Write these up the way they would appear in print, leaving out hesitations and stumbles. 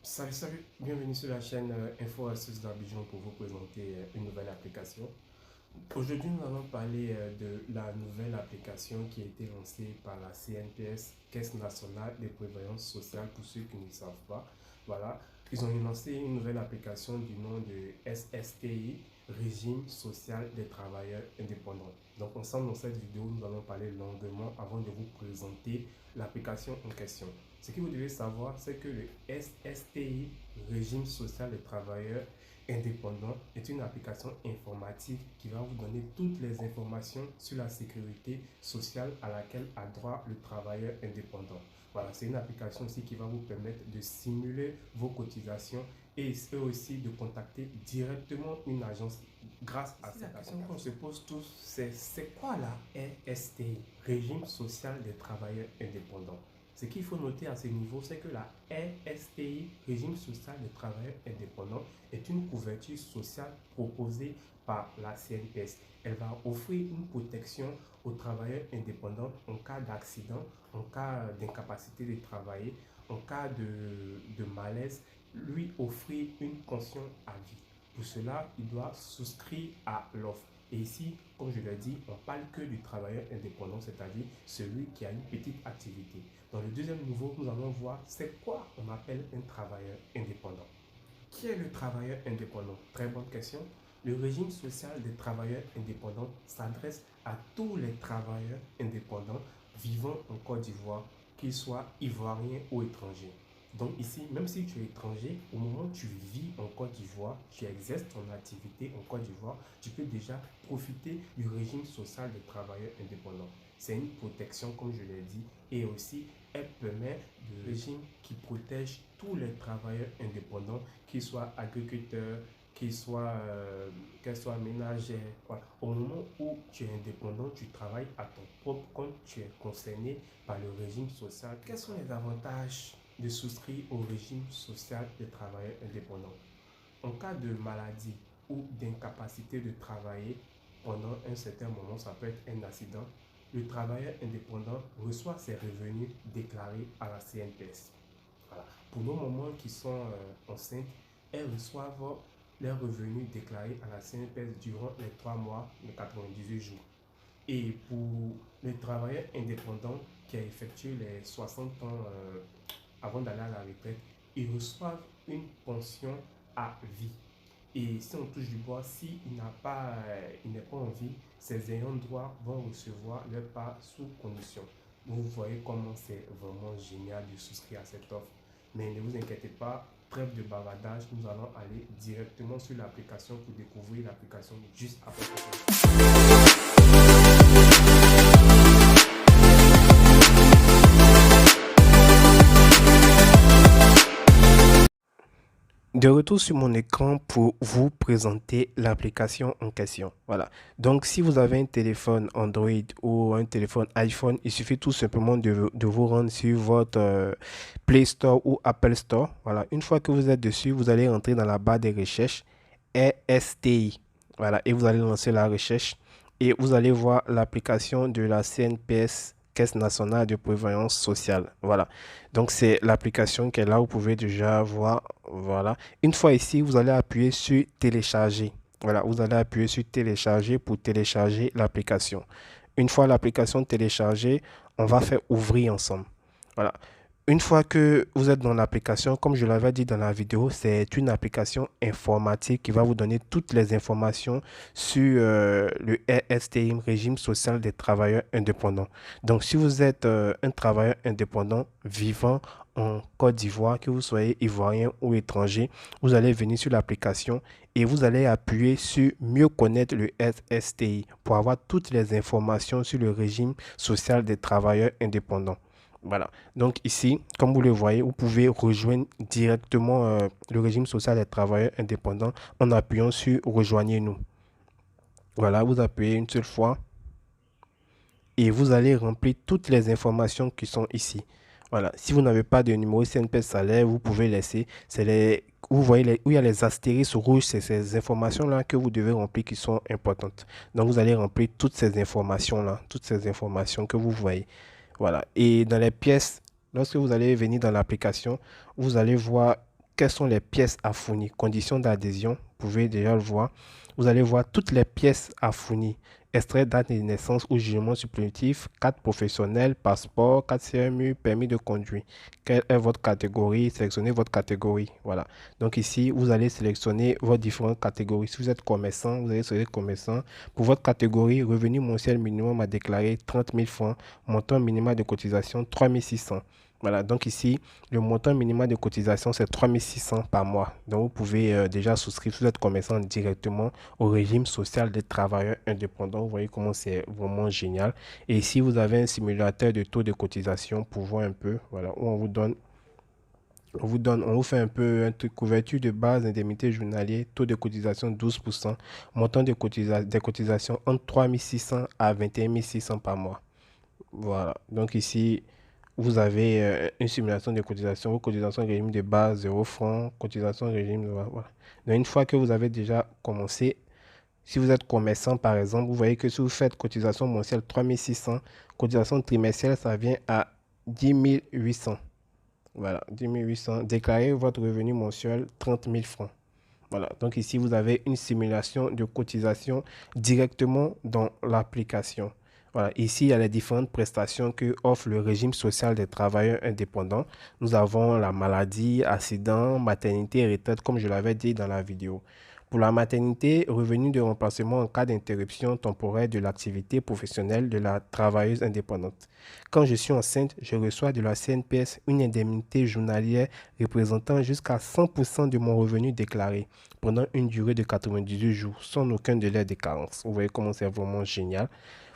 Salut, bienvenue sur la chaîne Info Astuces d'Abidjan pour vous présenter une nouvelle application. Aujourd'hui, nous allons parler de la nouvelle application qui a été lancée par la CNPS, Caisse nationale de prévoyance sociale, pour ceux qui ne savent pas. Voilà, ils ont lancé une nouvelle application du nom de SSTI, Régime social des travailleurs indépendants. Donc, ensemble, dans cette vidéo, nous allons parler longuement avant de vous présenter l'application en question. Ce que vous devez savoir, c'est que le SSTI, Régime social des travailleurs indépendant, est une application informatique qui va vous donner toutes les informations sur la sécurité sociale à laquelle a droit le travailleur indépendant. Voilà, c'est une application aussi qui va vous permettre de simuler vos cotisations et aussi de contacter directement une agence grâce à cette application. Qu'on se pose tous, c'est quoi la RSTI, Régime social des travailleurs indépendants? Ce qu'il faut noter à ce niveau, c'est que la RSTI, Régime social des travailleurs indépendants, est une couverture sociale proposée par la CNPS. Elle va offrir une protection aux travailleurs indépendants en cas d'accident, en cas d'incapacité de travailler, en cas de malaise, lui offrir une pension à vie. Pour cela, il doit souscrire à l'offre. Et ici, comme je l'ai dit, on parle que du travailleur indépendant, c'est-à-dire celui qui a une petite activité. Dans le deuxième niveau, nous allons voir c'est quoi on appelle un travailleur indépendant. Qui est le travailleur indépendant? Très bonne question. Le régime social des travailleurs indépendants s'adresse à tous les travailleurs indépendants vivant en Côte d'Ivoire, qu'ils soient ivoiriens ou étrangers. Donc ici, même si tu es étranger, au moment où tu vis en Côte d'Ivoire, tu exerces ton activité en Côte d'Ivoire, tu peux déjà profiter du régime social des travailleurs indépendants. C'est une protection, comme je l'ai dit, et aussi elle permet le régime qui protège tous les travailleurs indépendants, qu'ils soient agriculteurs, qu'ils soient ménagères. Voilà. Au moment où tu es indépendant, tu travailles à ton propre compte, tu es concerné par le régime social. Quels sont les avantages de souscrire au régime social des travailleurs indépendants? En cas de maladie ou d'incapacité de travailler pendant un certain moment, ça peut être un accident, le travailleur indépendant reçoit ses revenus déclarés à la CNPS. Voilà. Pour nos mamans qui sont enceintes, elles reçoivent leurs revenus déclarés à la CNPS durant les 3 mois de 98 jours. Et pour les travailleurs indépendants qui a effectué les 60 ans avant d'aller à la retraite, ils reçoivent une pension à vie. Et si on touche du bois, s'il n'est pas en vie, ses ayants droit vont recevoir leur part sous condition. Donc vous voyez comment c'est vraiment génial de souscrire à cette offre. Mais ne vous inquiétez pas, trêve de bavardage, nous allons aller directement sur l'application pour découvrir l'application juste après ça. De retour sur mon écran pour vous présenter l'application en question. Voilà. Donc, si vous avez un téléphone Android ou un téléphone iPhone, il suffit tout simplement de vous rendre sur votre Play Store ou Apple Store. Voilà. Une fois que vous êtes dessus, vous allez entrer dans la barre des recherches RSTI. Voilà. Et vous allez lancer la recherche et vous allez voir l'application de la CNPS, Caisse nationale de prévoyance sociale. Voilà. Donc, c'est l'application qui est là. Vous pouvez déjà voir. Voilà. Une fois ici, vous allez appuyer sur télécharger. Voilà. Vous allez appuyer sur télécharger pour télécharger l'application. Une fois l'application téléchargée, on va faire ouvrir ensemble. Voilà. Une fois que vous êtes dans l'application, comme je l'avais dit dans la vidéo, c'est une application informatique qui va vous donner toutes les informations sur le RSTI, Régime social des travailleurs indépendants. Donc, si vous êtes un travailleur indépendant vivant en Côte d'Ivoire, que vous soyez ivoirien ou étranger, vous allez venir sur l'application et vous allez appuyer sur mieux connaître le RSTI pour avoir toutes les informations sur le régime social des travailleurs indépendants. Voilà. Donc ici, comme vous le voyez, vous pouvez rejoindre directement le régime social des travailleurs indépendants en appuyant sur Rejoignez-nous. Voilà, vous appuyez une seule fois et vous allez remplir toutes les informations qui sont ici. Voilà. Si vous n'avez pas de numéro CNPS salaire, vous pouvez laisser. Vous voyez où il y a les astérisques rouges, c'est ces informations-là que vous devez remplir qui sont importantes. Donc vous allez remplir toutes ces informations-là, toutes ces informations que vous voyez. Voilà. Et dans les pièces, lorsque vous allez venir dans l'application, vous allez voir quelles sont les pièces à fournir. Conditions d'adhésion, vous pouvez déjà le voir. Vous allez voir toutes les pièces à fournir. Extrait date de naissance ou jugement supplétif, carte professionnelle, passeport, carte CMU, permis de conduire. Quelle est votre catégorie? Sélectionnez votre catégorie. Voilà. Donc ici, vous allez sélectionner vos différentes catégories. Si vous êtes commerçant, vous allez sélectionner commerçant. Pour votre catégorie, revenu mensuel minimum à déclarer 30 000 francs. Montant minimal de cotisation 3 600. Voilà, donc ici, le montant minimal de cotisation, c'est 3 600 par mois. Donc, vous pouvez déjà souscrire, si vous êtes commerçant, directement au régime social des travailleurs indépendants. Vous voyez comment c'est vraiment génial. Et ici, vous avez un simulateur de taux de cotisation pour voir un peu, voilà, où on vous fait un peu un truc, couverture de base, indemnité journalier, taux de cotisation 12%, montant de des cotisations entre 3 600 à 21 600 par mois. Voilà, donc ici, vous avez une simulation de cotisation, vos cotisations régime de base 0 francs, cotisation régime de base, voilà. Donc une fois que vous avez déjà commencé, si vous êtes commerçant par exemple, vous voyez que si vous faites cotisation mensuelle 3 600, cotisation trimestrielle, ça vient à 10 800. Voilà, 10 800. Déclarez votre revenu mensuel 30 000 francs. Voilà, donc ici, vous avez une simulation de cotisation directement dans l'application. Voilà, ici, il y a les différentes prestations que offre le régime social des travailleurs indépendants. Nous avons la maladie, accident, maternité et retraite, comme je l'avais dit dans la vidéo. Pour la maternité, revenu de remplacement en cas d'interruption temporaire de l'activité professionnelle de la travailleuse indépendante. Quand je suis enceinte, je reçois de la CNPS une indemnité journalière représentant jusqu'à 100% de mon revenu déclaré pendant une durée de 98 jours sans aucun délai de carence. Vous voyez comment c'est vraiment génial.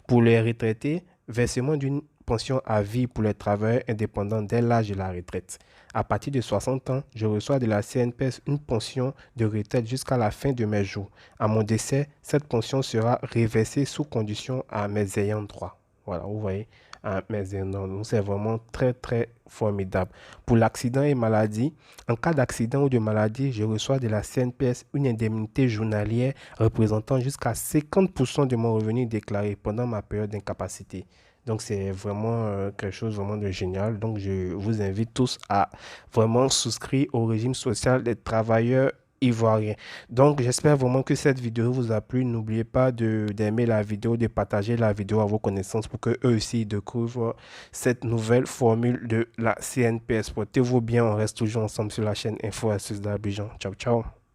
Pour les retraités, versement d'une pension à vie pour les travailleurs indépendants dès l'âge de la retraite. À partir de 60 ans, je reçois de la CNPS une pension de retraite jusqu'à la fin de mes jours. À mon décès, cette pension sera reversée sous condition à mes ayants droit. Voilà, vous voyez, à mes ayants droit. C'est vraiment très, très formidable. Pour l'accident et maladie, en cas d'accident ou de maladie, je reçois de la CNPS une indemnité journalière représentant jusqu'à 50% de mon revenu déclaré pendant ma période d'incapacité. Donc c'est vraiment quelque chose vraiment de génial. Donc je vous invite tous à vraiment souscrire au régime social des travailleurs ivoiriens. Donc j'espère vraiment que cette vidéo vous a plu. N'oubliez pas d'aimer la vidéo, de partager la vidéo à vos connaissances pour que eux aussi découvrent cette nouvelle formule de la CNPS. Portez-vous bien, on reste toujours ensemble sur la chaîne Info Astuces d'Abidjan. Ciao, ciao.